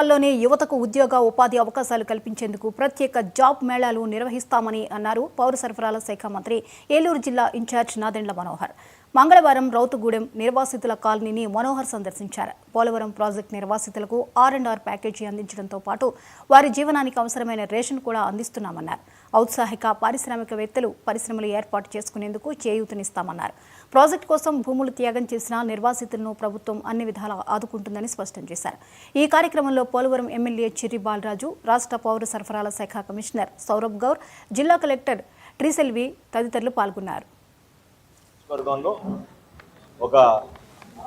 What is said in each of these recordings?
లోని యువతకు ఉద్యోగ ఉపాధి అవకాశాలు కల్పించేందుకు ప్రత్యేక జాబ్ మేళాలు నిర్వహిస్తామని అన్నారు పౌర సరఫరాల శాఖ మంత్రి ఏలూరు జిల్లా ఇన్ఛార్జ్ నాదెండ్ల మనోహర్. మంగళవారం రౌతుగూడెం నిర్వాసితుల కాలనీని మనోహర్ సందర్శించారు. పోలవరం ప్రాజెక్టు నిర్వాసితులకు R&R ప్యాకేజీ అందించడంతో పాటు వారి జీవనానికి అవసరమైన రేషన్ కూడా అందిస్తున్నామన్నారు. ఔత్సాహిక పారిశ్రామికవేత్తలు పరిశ్రమలు ఏర్పాటు చేసుకునేందుకు చేయూతనిస్తామన్నారు. ప్రాజెక్టు కోసం భూములు త్యాగం చేసిన నిర్వాసితులను ప్రభుత్వం అన్ని విధాలా ఆదుకుంటుందని స్పష్టం చేశారు. ఈ కార్యక్రమంలో పోలవరం ఎమ్మెల్యే చిర్రి బాలరాజు, రాష్ట్ర పౌర సరఫరాల శాఖ కమిషనర్ సౌరభ్ గౌర్, జిల్లా కలెక్టర్ ట్రిసెల్వి తదితరులు పాల్గొన్నారు. వర్గంలో ఒక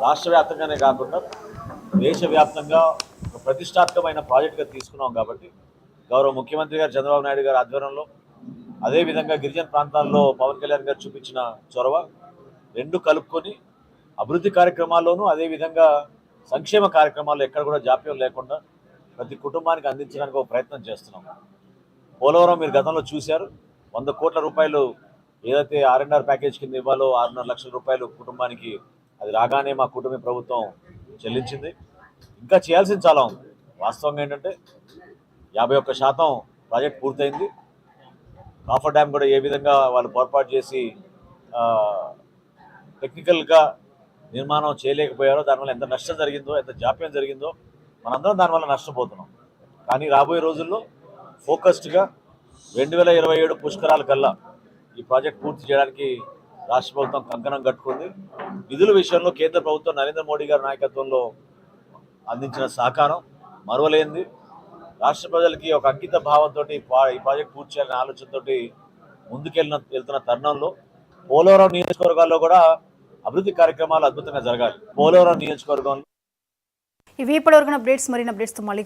రాష్ట్ర వ్యాప్తంగానే కాకుండా దేశవ్యాప్తంగా ఒక ప్రతిష్టాత్మకమైన ప్రాజెక్టుగా తీసుకున్నాం కాబట్టి గౌరవ ముఖ్యమంత్రి గారు చంద్రబాబు నాయుడు గారి ఆధ్వర్యంలో అదేవిధంగా గిరిజన ప్రాంతాల్లో పవన్ కళ్యాణ్ గారు చూపించిన చొరవ రెండు కలుపుకొని అభివృద్ధి కార్యక్రమాల్లోనూ అదేవిధంగా సంక్షేమ కార్యక్రమాల్లో ఎక్కడ కూడా జాప్యం లేకుండా ప్రతి కుటుంబానికి అందించడానికి ఒక ప్రయత్నం చేస్తున్నాం. పోలవరం మీరు గతంలో చూశారు, 100 కోట్ల రూపాయలు ఏదైతే R&R ప్యాకేజ్ కింద ఇవ్వాలో 6.5 లక్షల రూపాయలు కుటుంబానికి అది రాగానే మా కుటుంబ ప్రభుత్వం చెల్లించింది. ఇంకా చేయాల్సింది చాలా ఉంది. వాస్తవంగా ఏంటంటే 51% ప్రాజెక్ట్ పూర్తయింది. కాఫర్ డ్యామ్ కూడా ఏ విధంగా వాళ్ళు పొరపాటు చేసి టెక్నికల్గా నిర్మాణం చేయలేకపోయారో, దానివల్ల ఎంత నష్టం జరిగిందో, ఎంత జాప్యం జరిగిందో మనందరం దానివల్ల నష్టపోతున్నాం. కానీ రాబోయే రోజుల్లో ఫోకస్డ్గా 2027 పుష్కరాల కల్లా ఈ ప్రాజెక్ట్ పూర్తి చేయడానికి రాష్ట్ర ప్రభుత్వం కంకణం కట్టుకుంది. నిధుల విషయంలో కేంద్ర ప్రభుత్వం నరేంద్ర మోడీ గారి నాయకత్వంలో అందించిన సహకారం మరువలేనిది. రాష్ట్ర ప్రజలకి ఒక అంకిత భావంతో ఈ ప్రాజెక్ట్ పూర్తి చేయాలనే ఆలోచనతో వెళ్తున్న తరుణంలో పోలవరం నియోజకవర్గాల్లో కూడా అభివృద్ధి కార్యక్రమాలు అద్భుతంగా జరగాలి. పోలవరం నియోజకవర్గంలో ఇవి ఇప్పటివరకు అప్డేట్స్. మరిన్ని అప్డేట్స్తో మళ్ళీ